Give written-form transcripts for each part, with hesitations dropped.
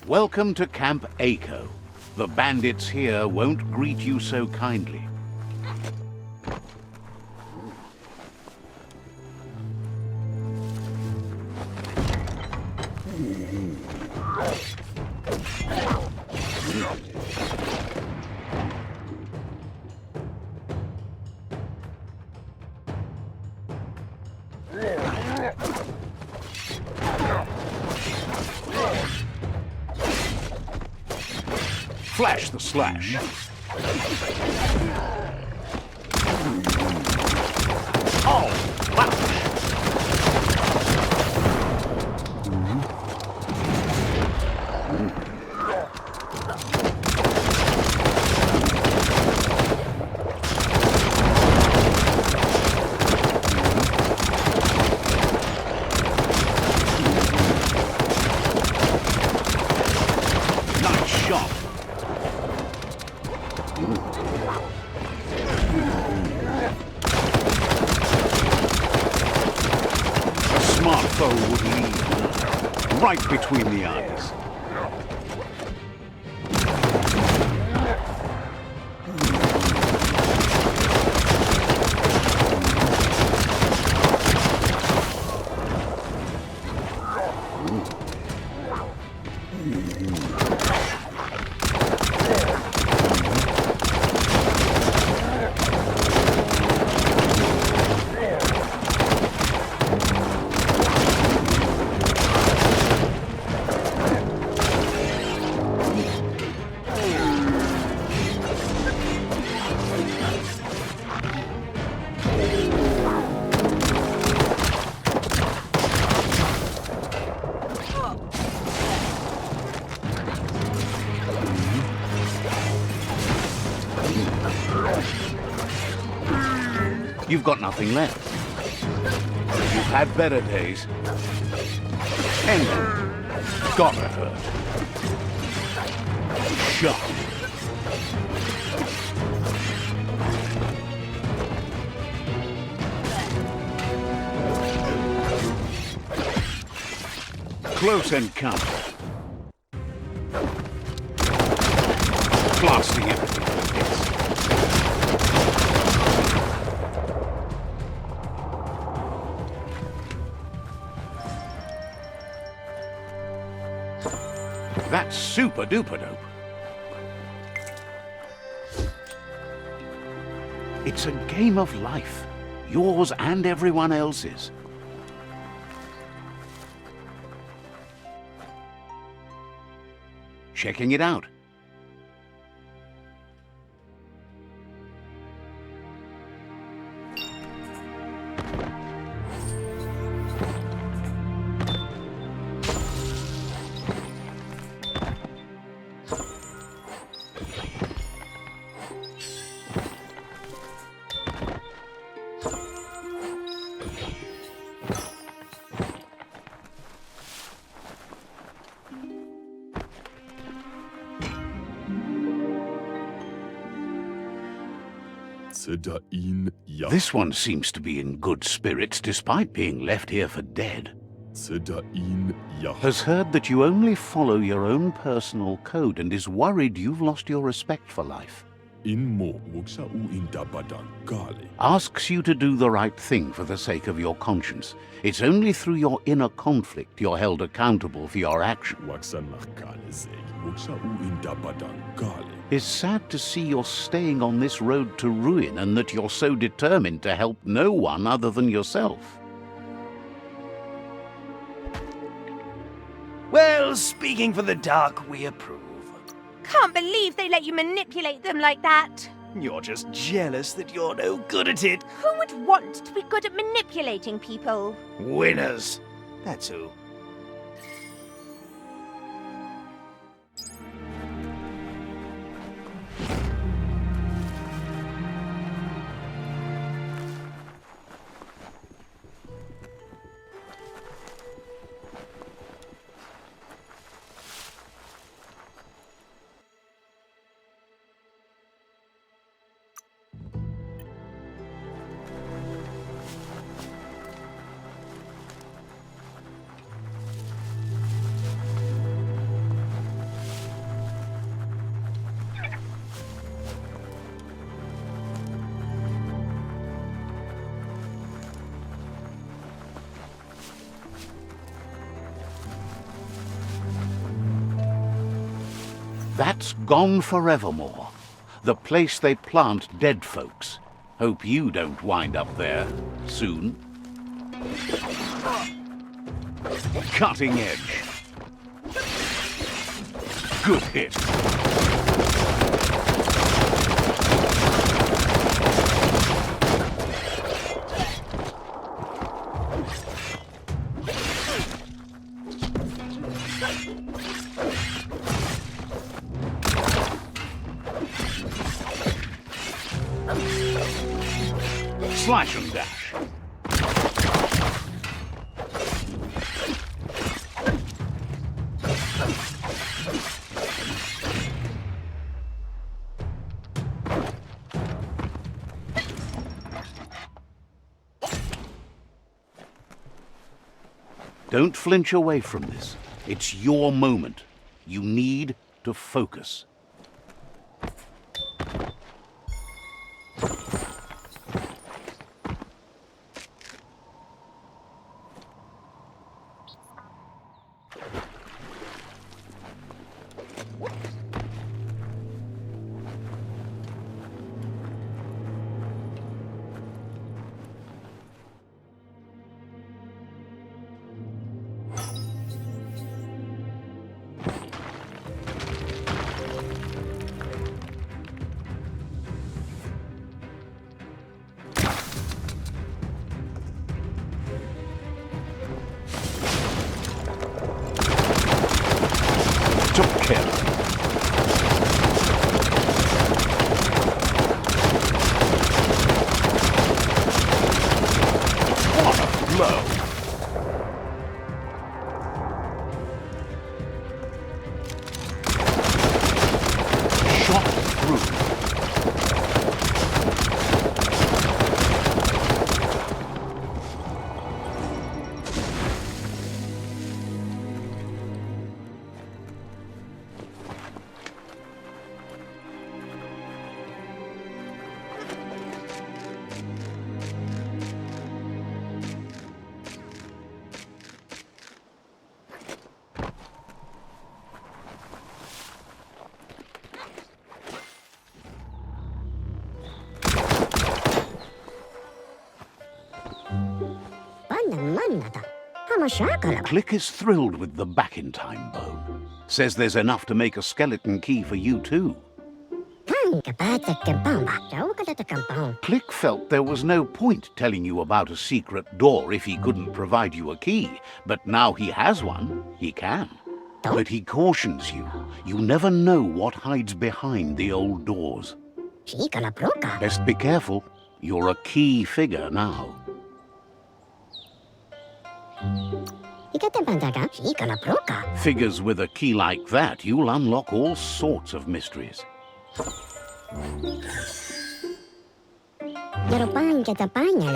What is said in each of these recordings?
Welcome to Camp Echo. The bandits here won't greet you so kindly. Flash the slash. Oh, wow. Nice shot. A smart foe would lead right between the eyes. You've got nothing left. You've had better days. Ending. Gotta hurt. Shot. Close encounter. Blasting everything with this. That's super duper dope. It's a game of life, yours and everyone else's. Checking it out. This one seems to be in good spirits despite being left here for dead. Has heard that you only follow your own personal code and is worried you've lost your respect for life. Asks you to do the right thing for the sake of your conscience. It's only through your inner conflict you're held accountable for your actions. It's sad to see you're staying on this road to ruin and that you're so determined to help no one other than yourself. Well, speaking for the Dark, we approve. Can't believe they let you manipulate them like that. You're just jealous that you're no good at it. Who would want to be good at manipulating people? Winners. That's who. That's GONEFOREVERMORE, the place they plant dead folks. Hope you don't wind up there soon. Cutting edge. Good hit. Slash and dash. Don't flinch away from this. It's your moment. You need to focus. Took care. What a blow! Shot through. Click is thrilled with the back-in-time bone. Says there's enough to make a skeleton key for you too. Click felt there was no point telling you about a secret door if he couldn't provide you a key, but now he has one, he can. But he cautions you, you never know what hides behind the old doors. Best be careful, you're a key figure now. Figures with a key like that, you'll unlock all sorts of mysteries.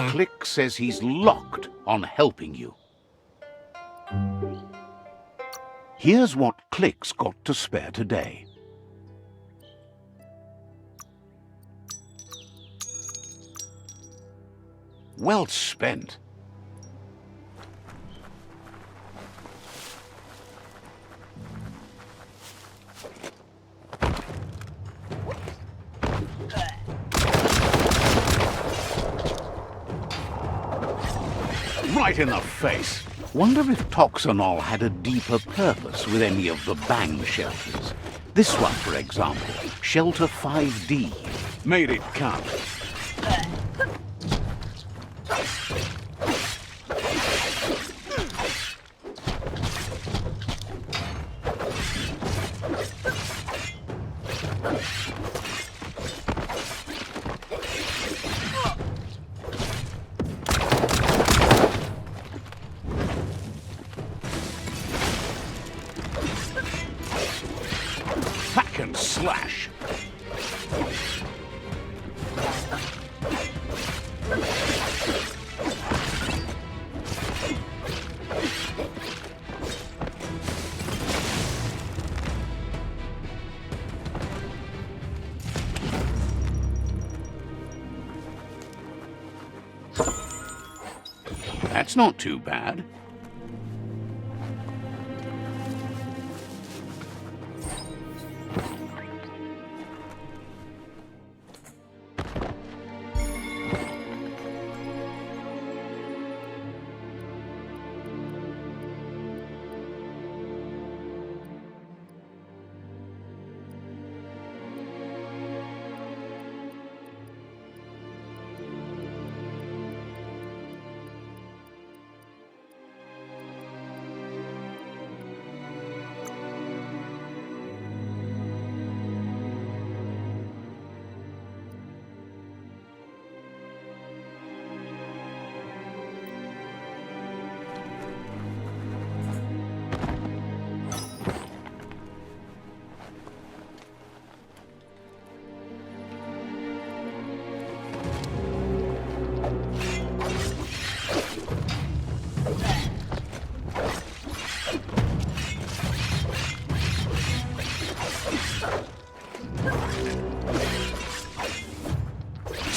Click says he's locked on helping you. Here's what Click's got to spare today. Well spent. Right in the face. Wonder if Toxanol had a deeper purpose with any of the bang shelters. This one, for example, Shelter 5D. Made it count. Hack and slash. That's not too bad.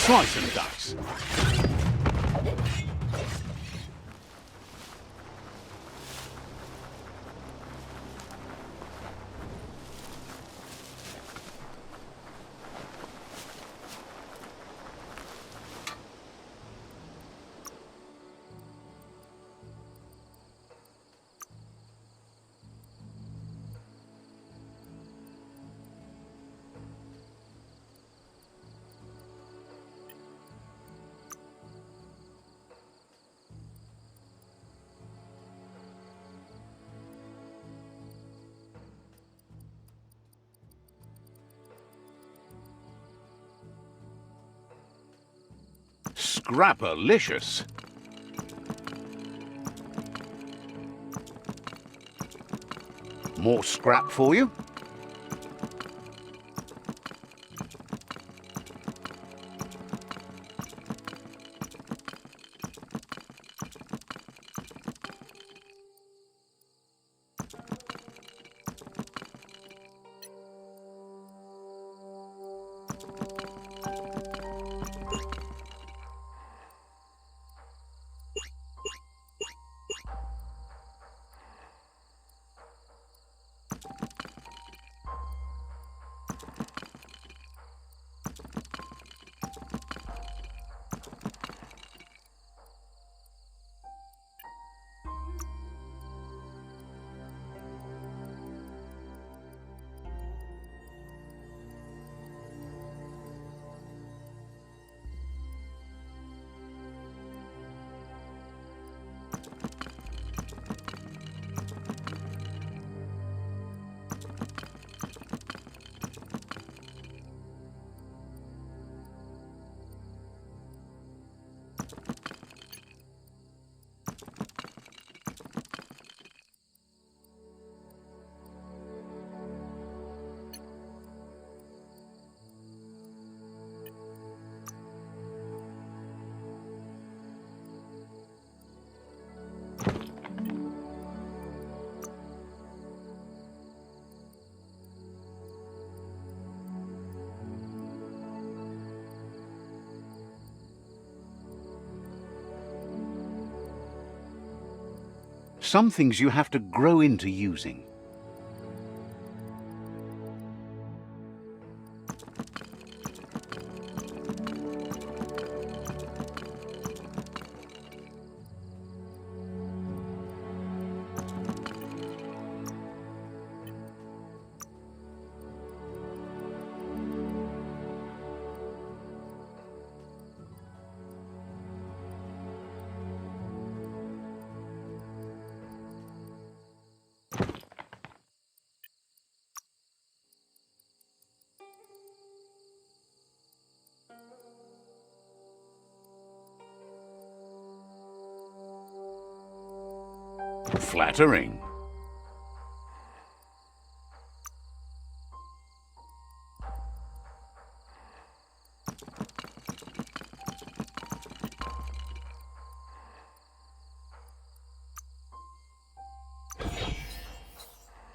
Slice and dice. Scrapalicious. More scrap for you? Some things you have to grow into using. Flattering.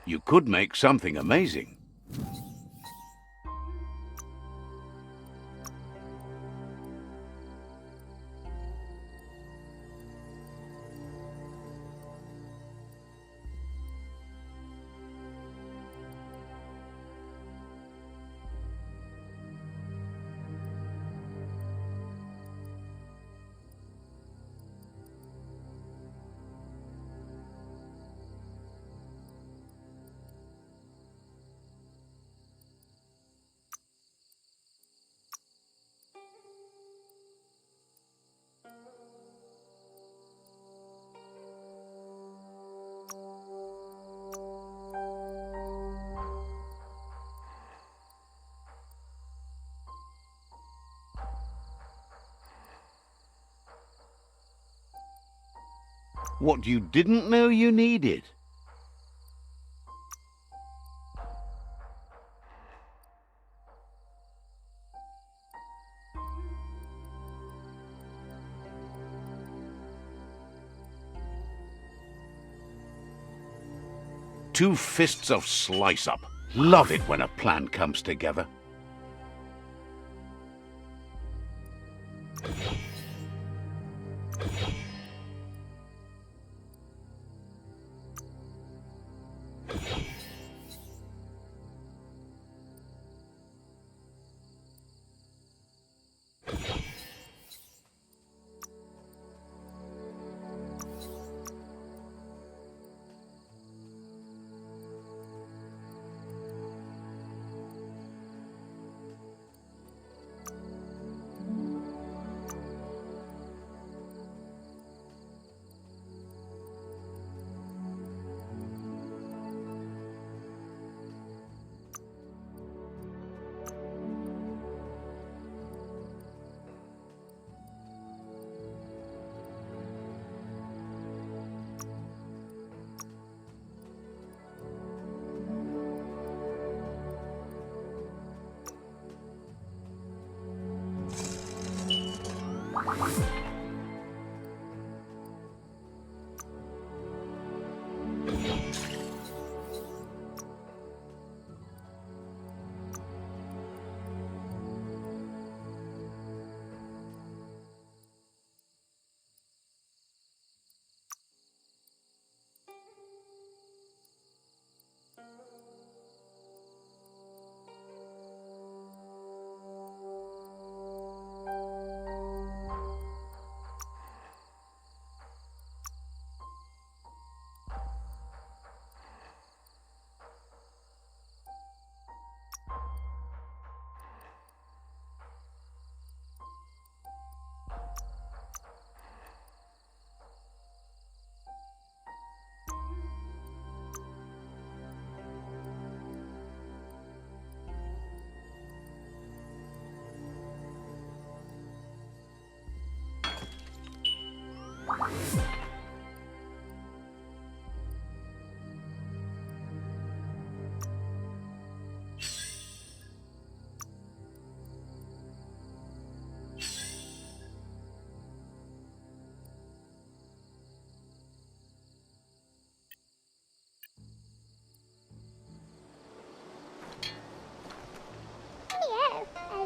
You could make something amazing. What you didn't know you needed. Two fists of slice-up. Love it when a plan comes together.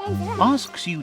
Asks you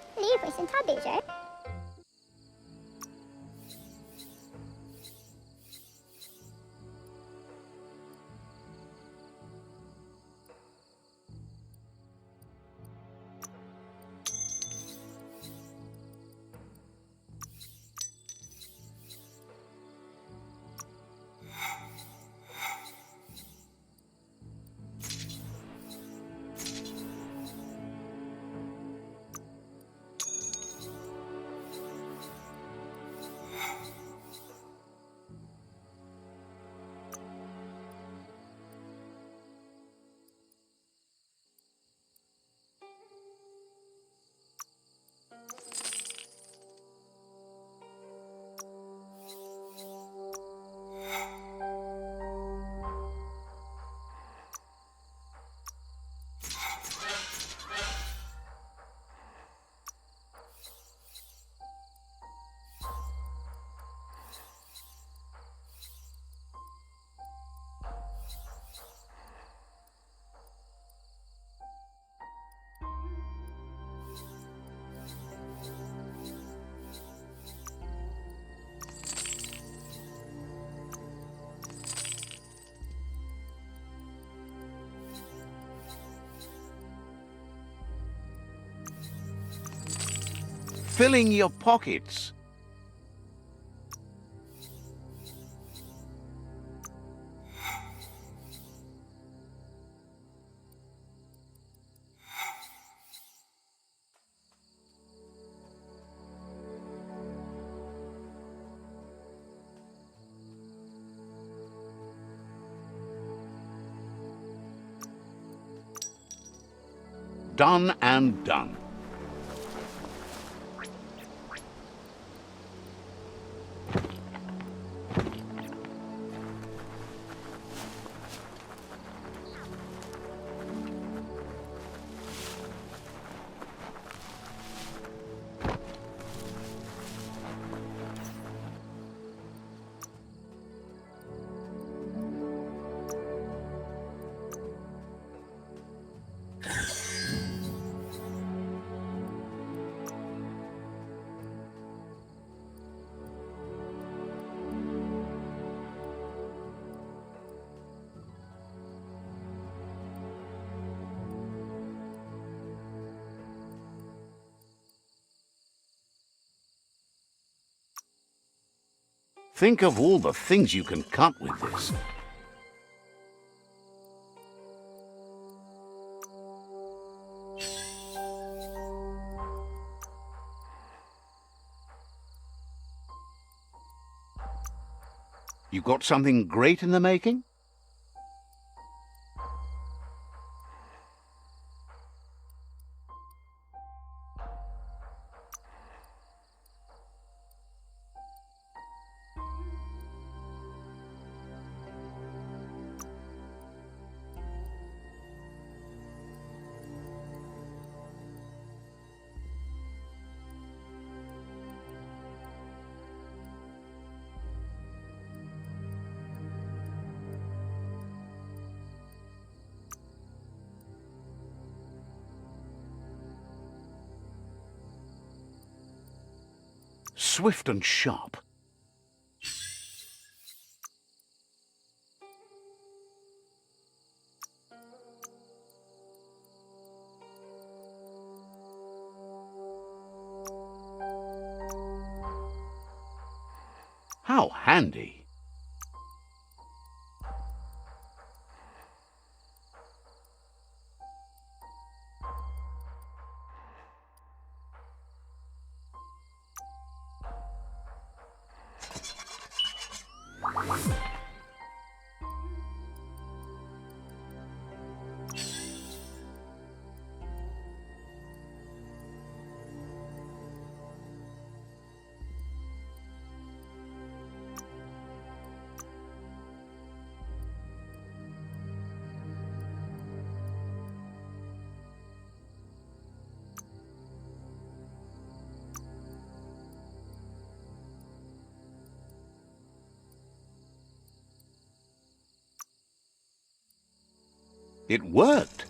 filling your pockets. Done and done. Think of all the things you can cut with this. You got something great in the making? Swift and sharp. How handy. It worked.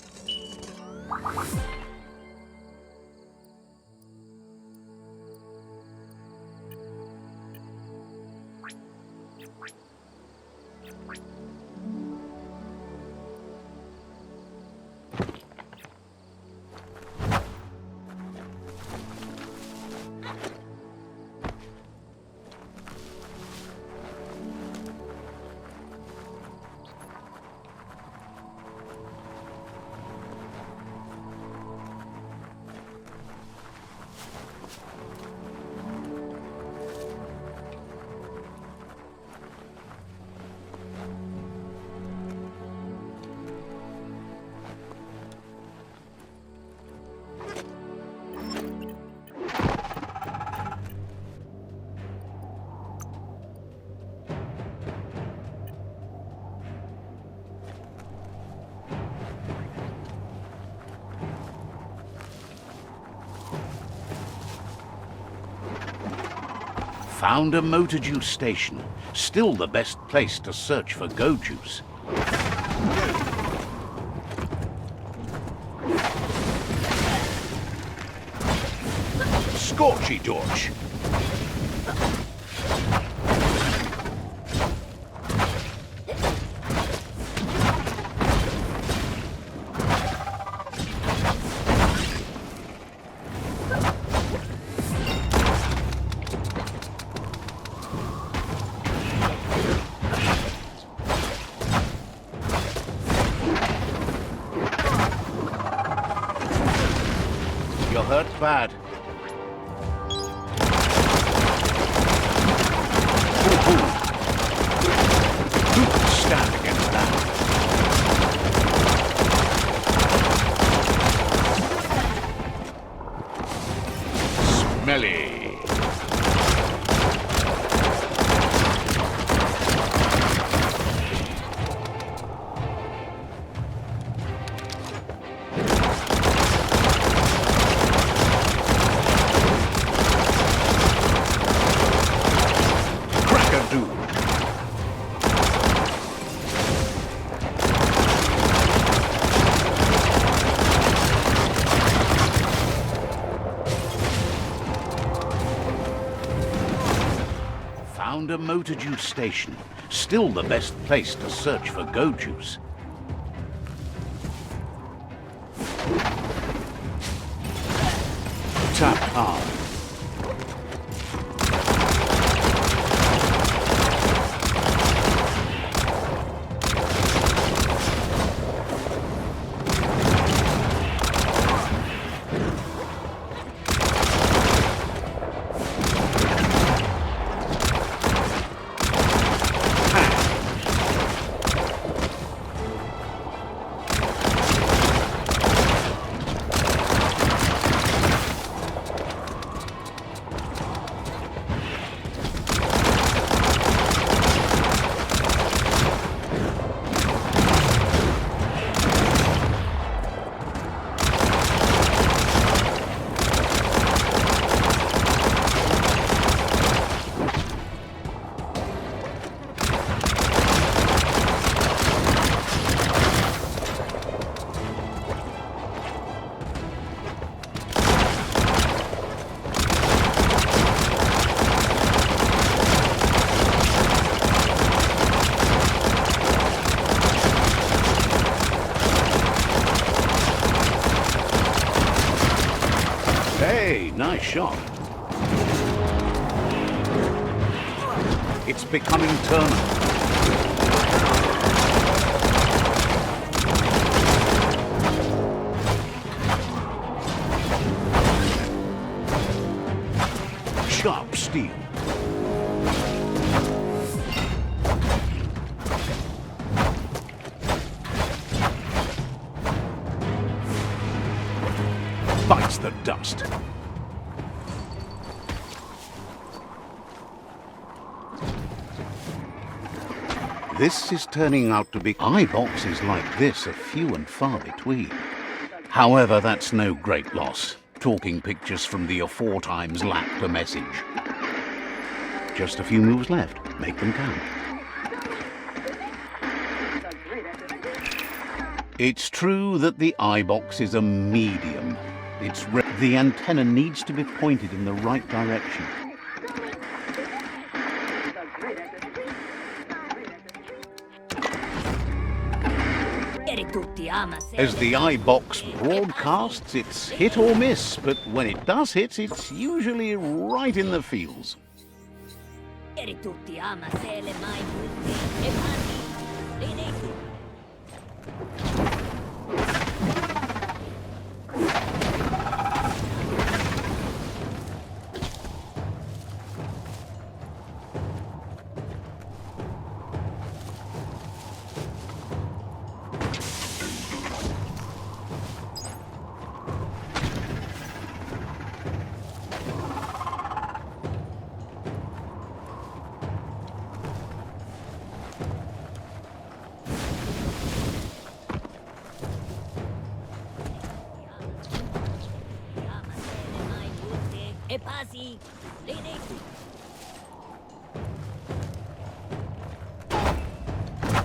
Found a motor juice station. Still the best place to search for go juice. Scorchy Dorch. You're hurt bad. Who can stand against that? Smelly. Found a motor juice station. Still the best place to search for go juice. Tap hard. Hey, nice shot. It's becoming Turner. Sharp steel. Bites the dust. This is turning out to be eye boxes like this are few and far between. However, that's no great loss. Talking pictures from the aforetime lacked a message. Just a few moves left. Make them count. It's true that the eye box is a medium. The antenna needs to be pointed in the right direction. As the eye box broadcasts, it's hit or miss, but when it does hit, it's usually right in the feels.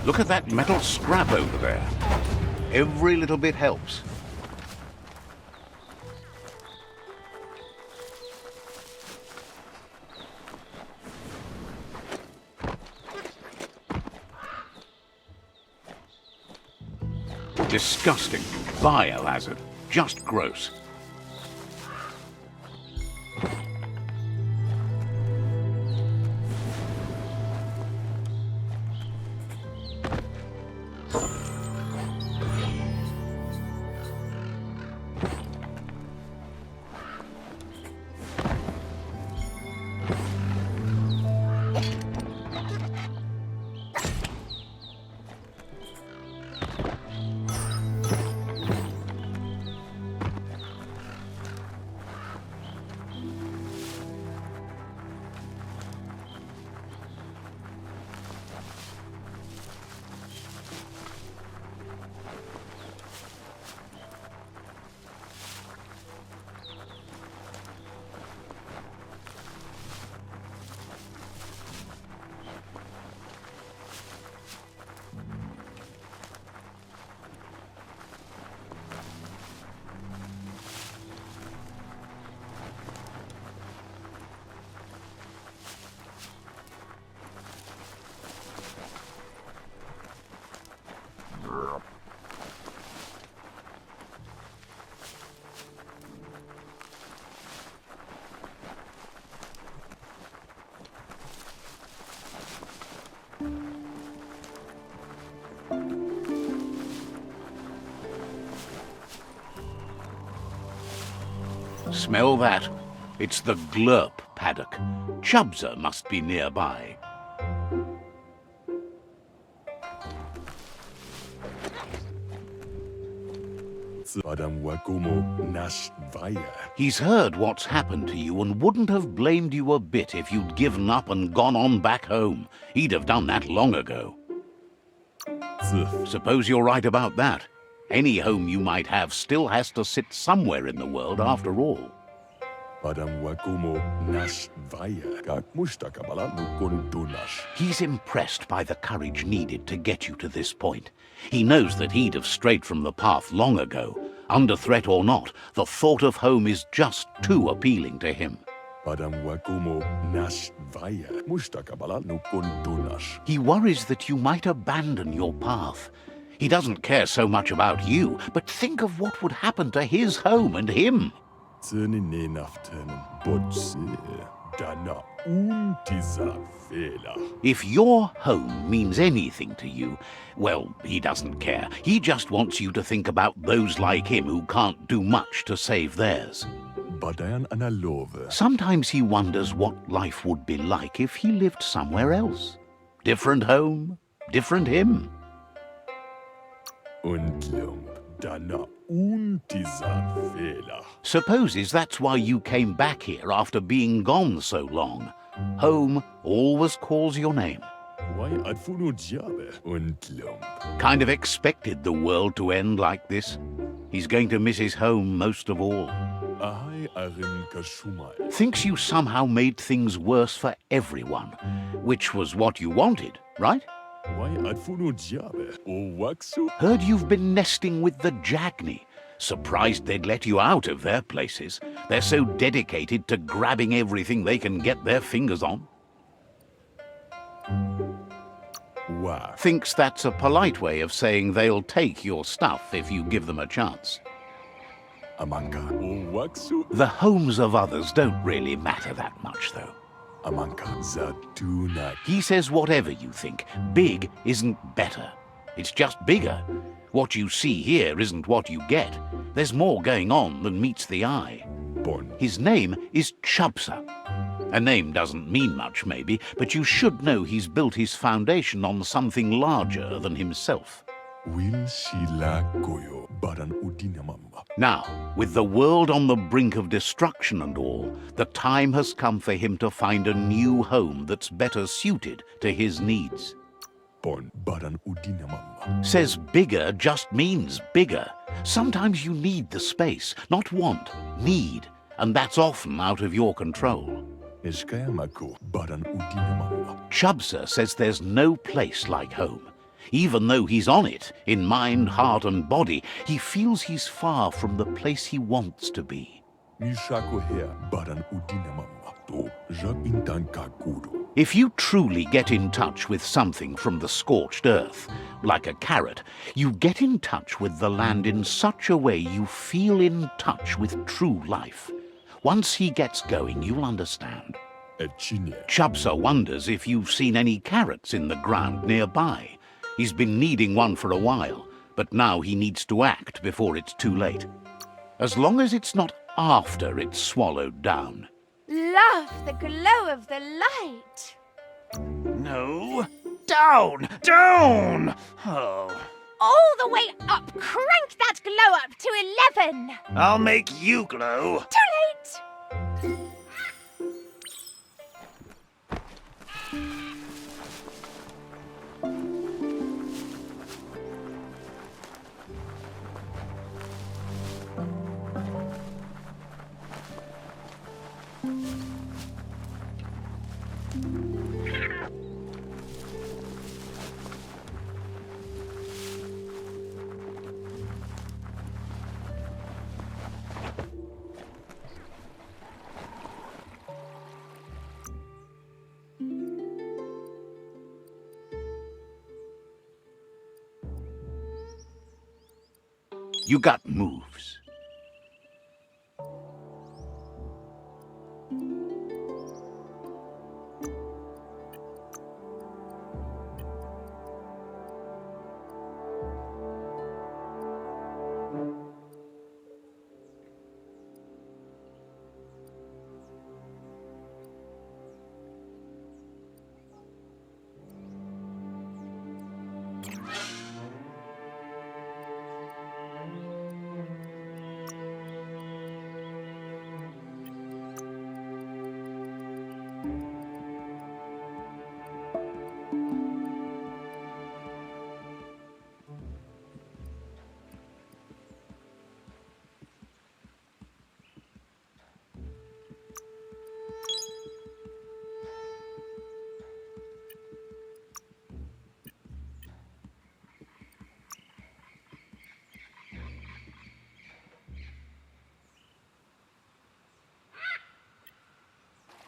Look at that metal scrap over there. Every little bit helps. Disgusting. Biohazard. Just gross. Smell that? It's the glurp paddock. Chubza must be nearby. He's heard what's happened to you and wouldn't have blamed you a bit if you'd given up and gone on back home. He'd have done that long ago. Suppose you're right about that. Any home you might have still has to sit somewhere in the world after all. He's impressed by the courage needed to get you to this point. He knows that he'd have strayed from the path long ago. Under threat or not, the thought of home is just too appealing to him. He worries that you might abandon your path. He doesn't care so much about you, but think of what would happen to his home and him. If your home means anything to you, well, he doesn't care. He just wants you to think about those like him who can't do much to save theirs. Sometimes he wonders what life would be like if he lived somewhere else. Different home, different him. Supposes that's why you came back here after being gone so long. Home always calls your name. Kind of expected the world to end like this. He's going to miss his home most of all. Thinks you somehow made things worse for everyone, which was what you wanted, right? Heard you've been nesting with the Jagni. Surprised they'd let you out of their places. They're so dedicated to grabbing everything they can get their fingers on. Thinks that's a polite way of saying they'll take your stuff if you give them a chance. The homes of others don't really matter that much, though. He says whatever you think, big isn't better. It's just bigger. What you see here isn't what you get. There's more going on than meets the eye. His name is Chubza. A name doesn't mean much, maybe, but you should know he's built his foundation on something larger than himself. Now, with the world on the brink of destruction and all, the time has come for him to find a new home that's better suited to his needs. Says bigger just means bigger. Sometimes you need the space, not want, need, and that's often out of your control. Chubza says there's no place like home. Even though he's on it, in mind, heart and body, he feels he's far from the place he wants to be. If you truly get in touch with something from the scorched earth, like a carrot, you get in touch with the land in such a way you feel in touch with true life. Once he gets going, you'll understand. Chubsa wonders if you've seen any carrots in the ground nearby. He's been needing one for a while, but now he needs to act before it's too late. As long as it's not after it's swallowed down. Love the glow of the light. No. Down! Down! Oh. All the way up. Crank that glow up to 11. I'll make you glow. Too late. You got moves.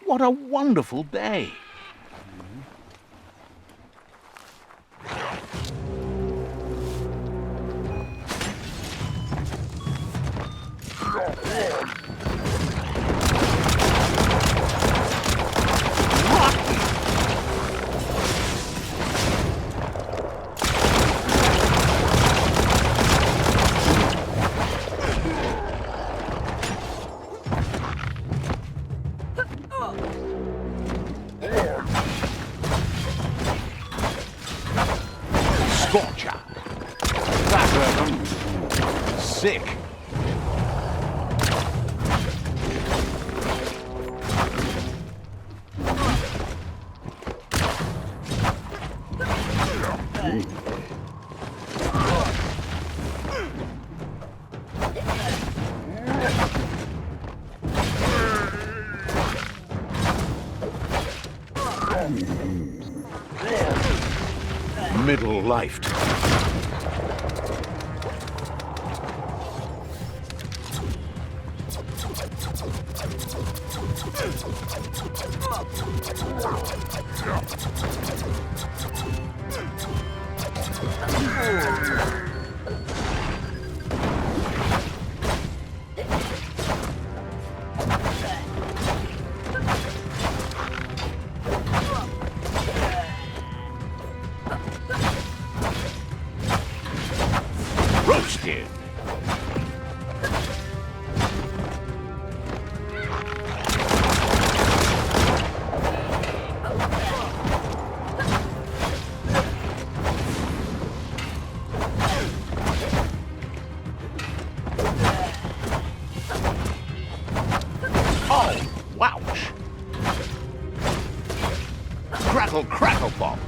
What a wonderful day! Scorcher! That hurt him. Sick. Middle-lifed. Roasted. Oh, wouch. Crackle, crackle, pop.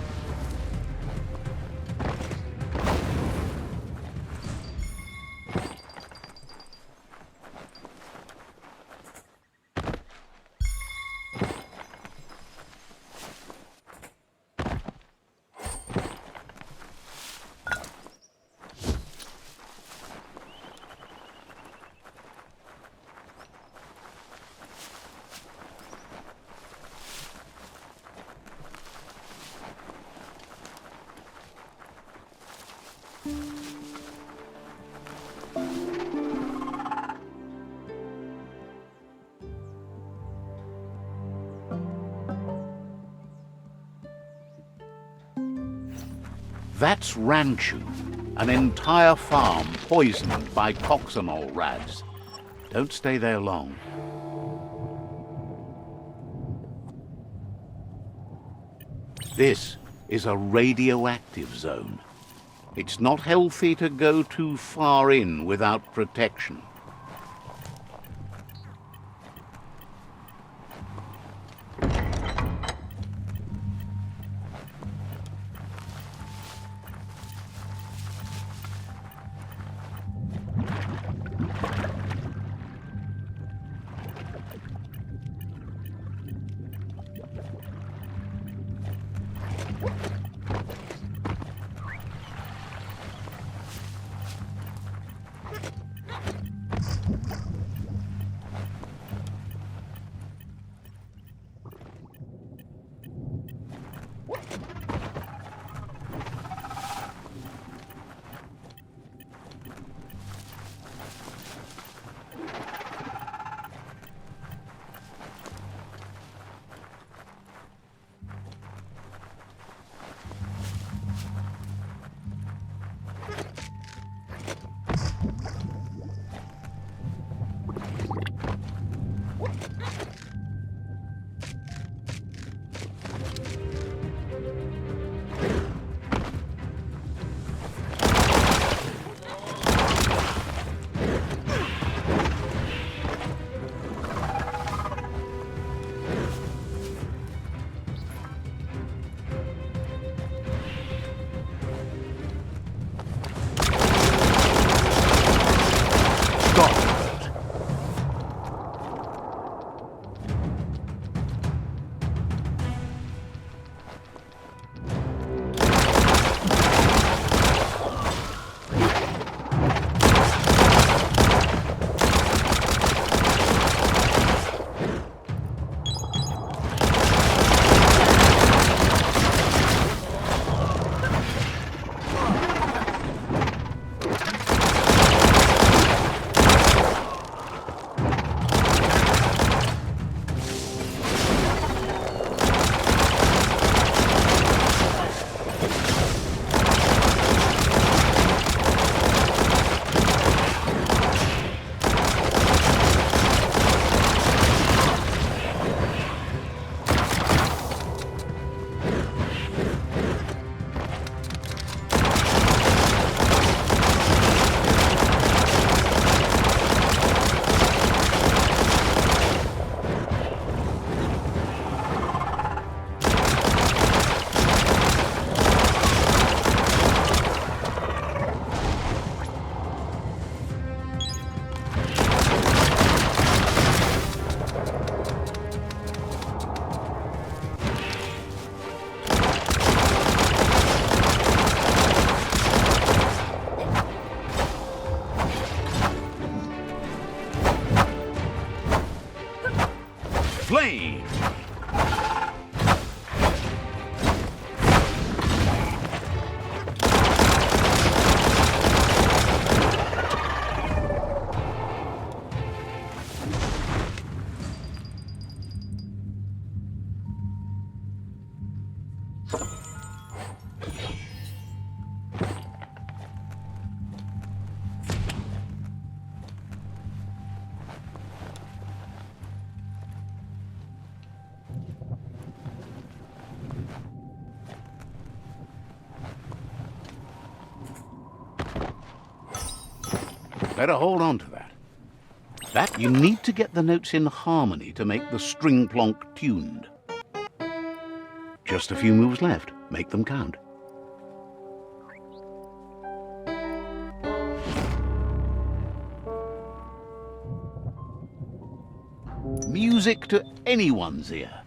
That's RANCHU, an entire farm poisoned by coxanol rads. Don't stay there long. This is a radioactive zone. It's not healthy to go too far in without protection. Flame! Better hold on to that. You need to get the notes in harmony to make the string plonk tuned. Just a few moves left. Make them count. Music to anyone's ear.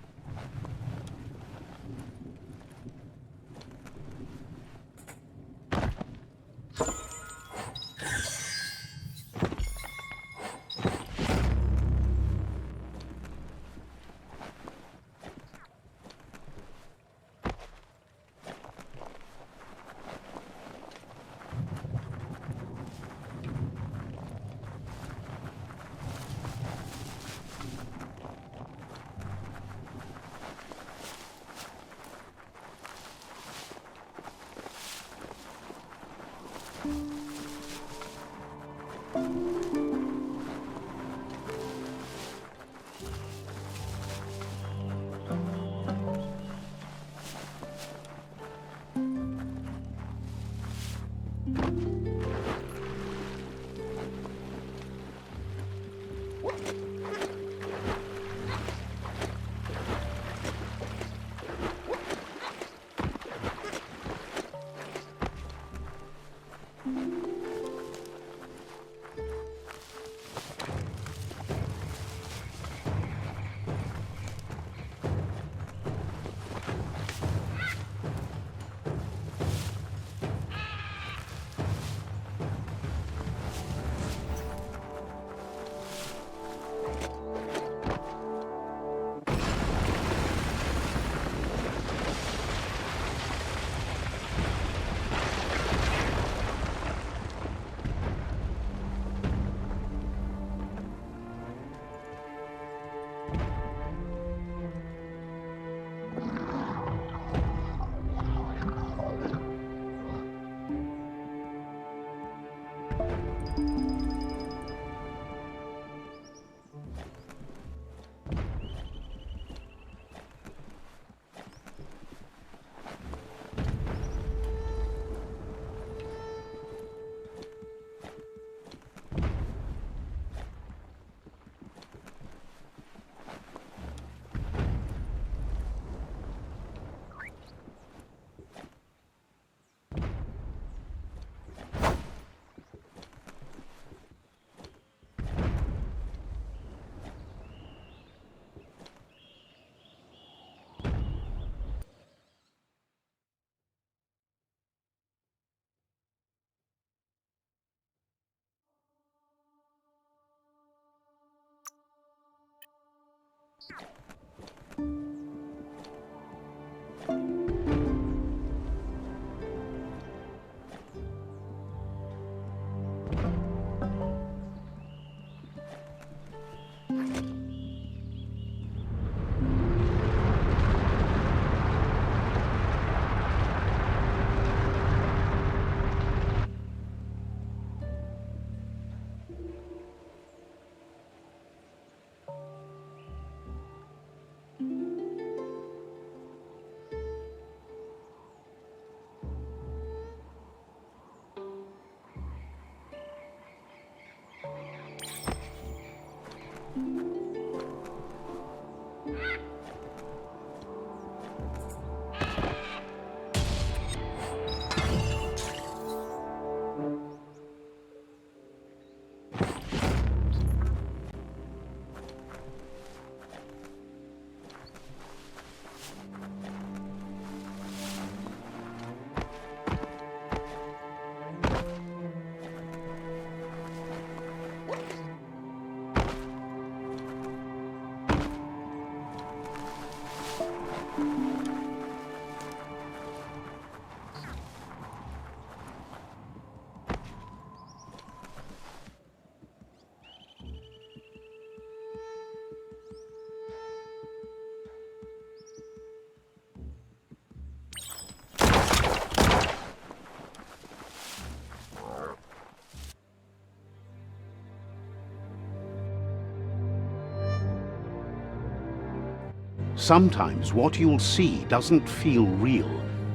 Sometimes what you'll see doesn't feel real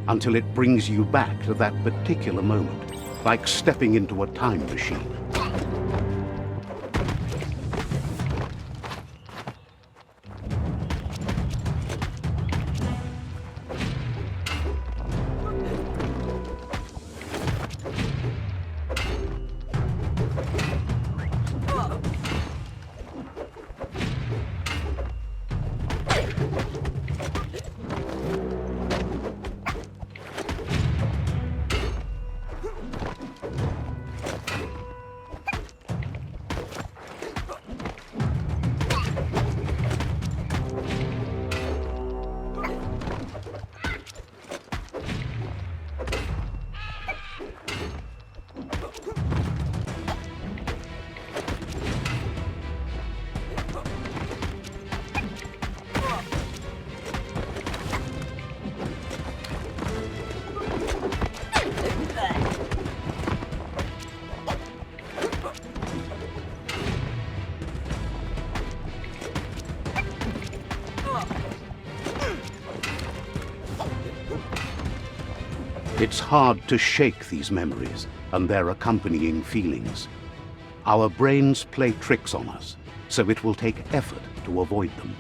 until it brings you back to that particular moment, like stepping into a time machine. It's hard to shake these memories and their accompanying feelings. Our brains play tricks on us, so it will take effort to avoid them.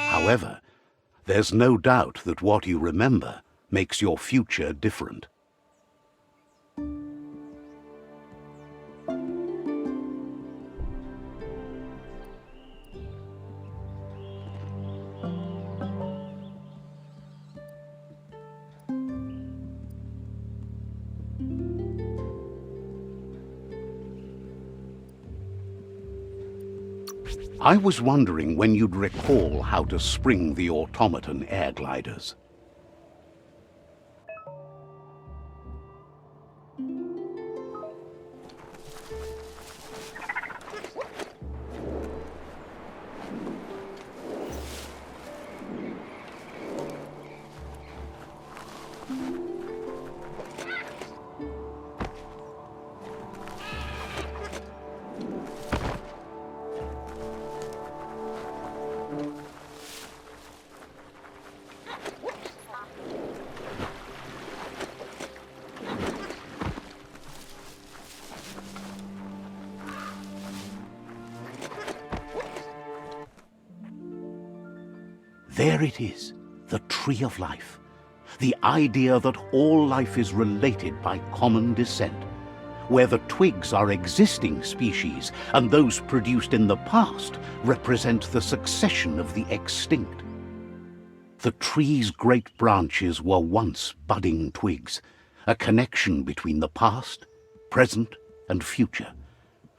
However, there's no doubt that what you remember makes your future different. I was wondering when you'd recall how to spring the automaton air gliders. There it is, the tree of life. The idea that all life is related by common descent, where the twigs are existing species and those produced in the past represent the succession of the extinct. The tree's great branches were once budding twigs, a connection between the past, present, and future.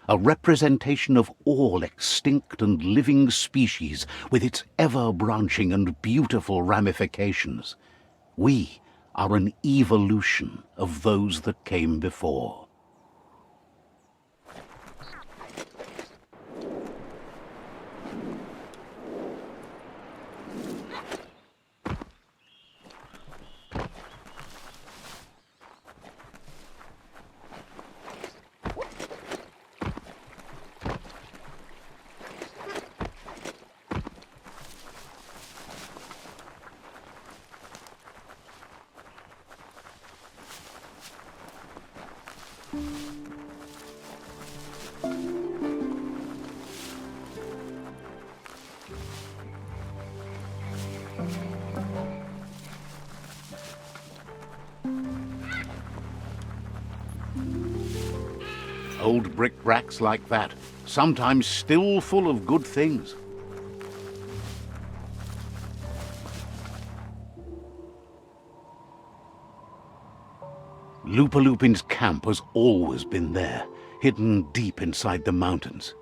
A representation of all extinct and living species with its ever-branching and beautiful ramifications. We are an evolution of those that came before. Old brick-bracks like that, sometimes still full of good things. LUPA-LUPIN'S camp has always been there, hidden deep inside the mountains.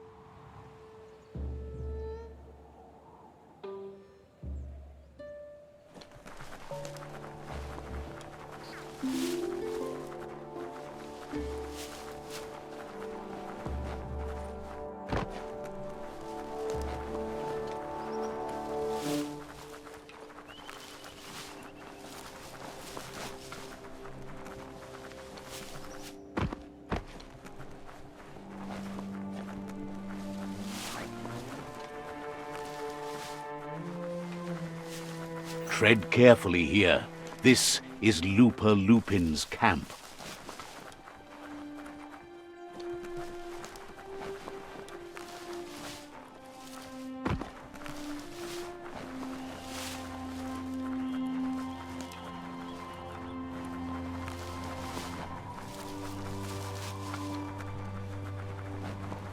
Tread carefully here. This is LUPA-LUPIN'S camp.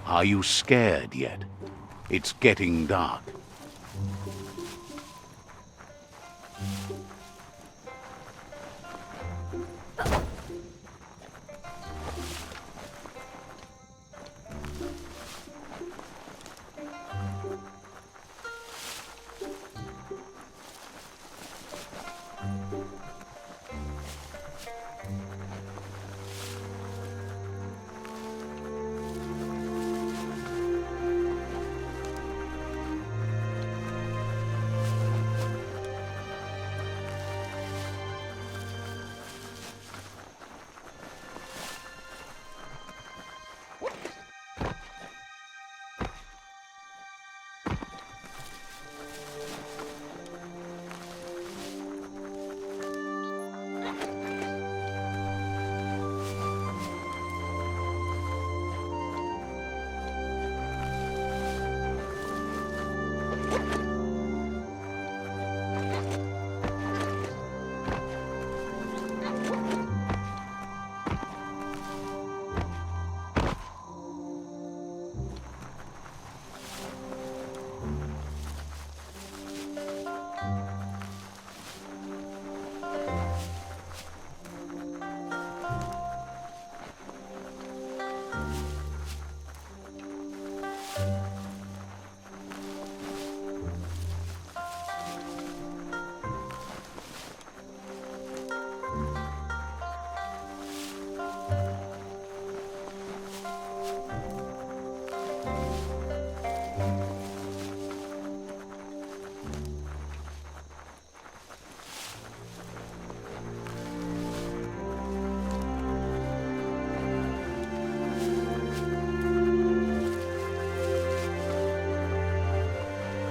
Are you scared yet? It's getting dark.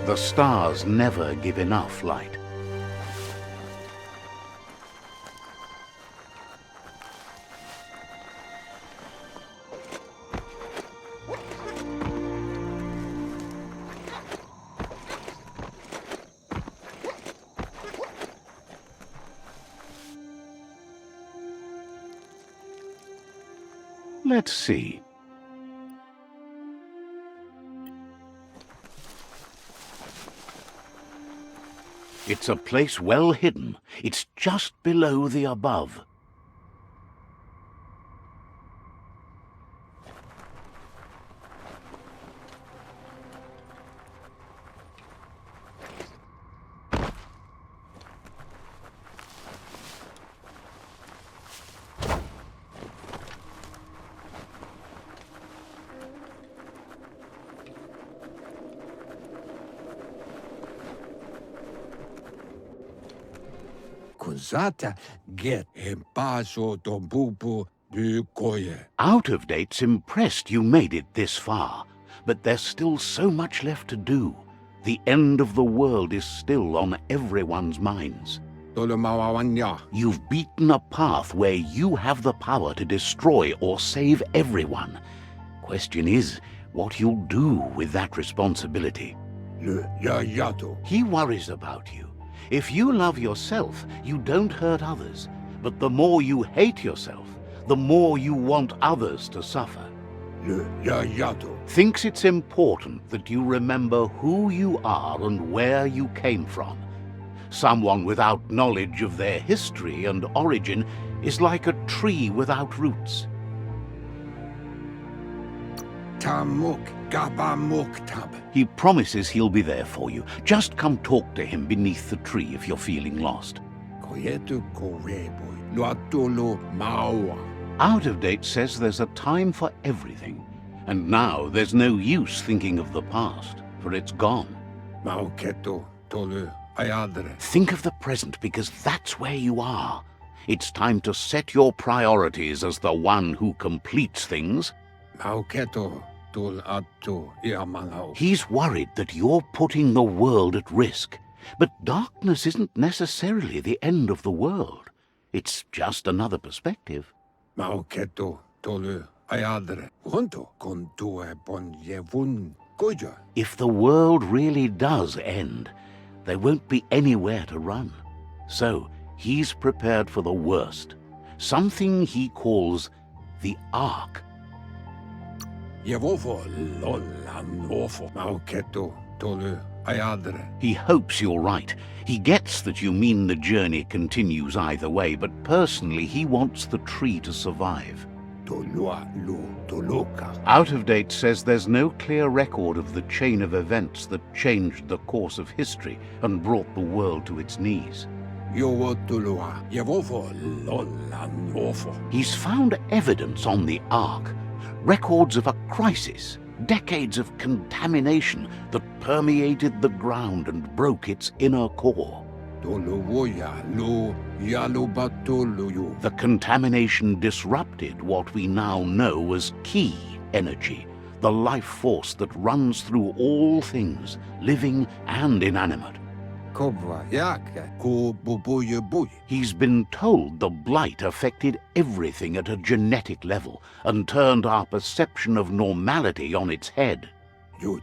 The stars never give enough light. Let's see. It's a place well hidden. It's just below the above. Zata get empaso dombubu bukoye. Out-of-Date's impressed you made it this far, but there's still so much left to do. The end of the world is still on everyone's minds. You've beaten a path where you have the power to destroy or save everyone. Question is, what you'll do with that responsibility. He worries about you. If you love yourself, you don't hurt others. But the more you hate yourself, the more you want others to suffer. Thinks it's important that you remember who you are and where you came from. Someone without knowledge of their history and origin is like a tree without roots. He promises he'll be there for you. Just come talk to him beneath the tree if you're feeling lost. Out-of-Date says there's a time for everything. And now there's no use thinking of the past, for it's gone. Think of the present, because that's where you are. It's time to set your priorities as the one who completes things. He's worried that you're putting the world at risk. But darkness isn't necessarily the end of the world. It's just another perspective. If the world really does end, there won't be anywhere to run. So he's prepared for the worst. Something he calls the Ark. He hopes you're right. He gets that you mean the journey continues either way, but personally he wants the tree to survive. Out-of-Date says there's no clear record of the chain of events that changed the course of history and brought the world to its knees. He's found evidence on the Ark, records of a crisis, decades of contamination that permeated the ground and broke its inner core. The contamination disrupted what we now know as Ki energy, the life force that runs through all things, living and inanimate. He's been told the blight affected everything at a genetic level and turned our perception of normality on its head. It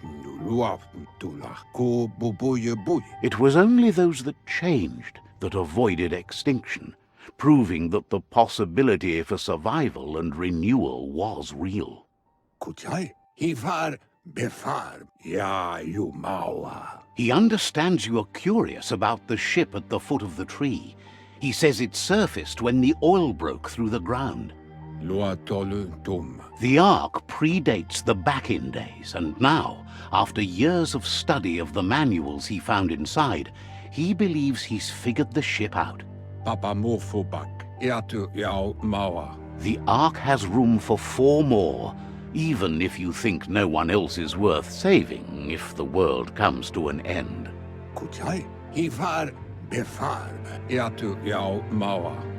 was only those that changed that avoided extinction, proving that the possibility for survival and renewal was real. He understands you are curious about the ship at the foot of the tree. He says it surfaced when the oil broke through the ground. The Ark predates the back-in days, and now, after years of study of the manuals he found inside, he believes he's figured the ship out. The Ark has room for 4 more, even if you think no one else is worth saving if the world comes to an end.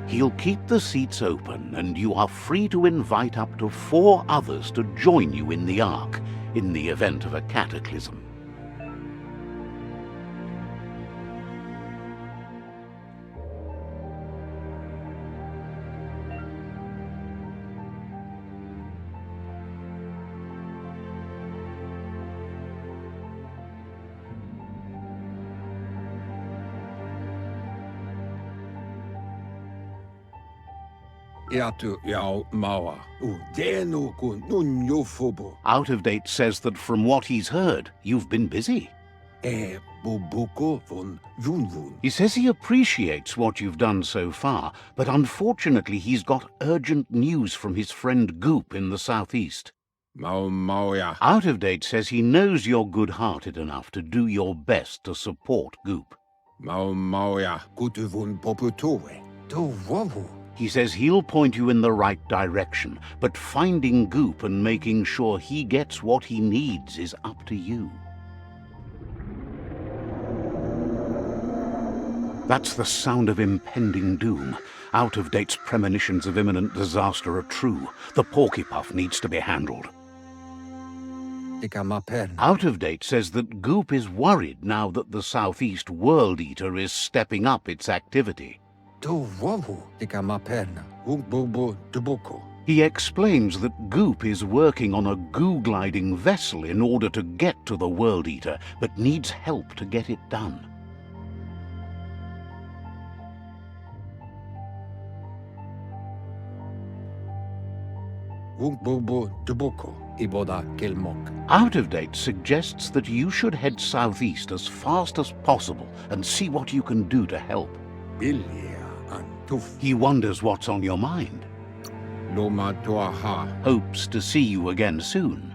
He'll keep the seats open, and you are free to invite up to 4 others to join you in the Ark in the event of a cataclysm. Iatu yao mawa. Udenu kun nunyofubu. Out of Date says that from what he's heard, you've been busy. E bubuko von vunvun. He says he appreciates what you've done so far, but unfortunately he's got urgent news from his friend Goop in the southeast. Mao maoya. Out of Date says he knows you're good-hearted enough to do your best to support Goop. Mao maoya. Kutuvun poputowe. Do wawu. He says he'll point you in the right direction, but finding Goop and making sure he gets what he needs is up to you. That's the sound of impending doom. Out of Date's premonitions of imminent disaster are true. The Porkypuff needs to be handled. Out of Date says that Goop is worried now that the Southeast World Eater is stepping up its activity. He explains that Goop is working on a goo-gliding vessel in order to get to the World Eater, but needs help to get it done. Out of Date suggests that you should head southeast as fast as possible and see what you can do to help. He wonders what's on your mind. Hopes to see you again soon.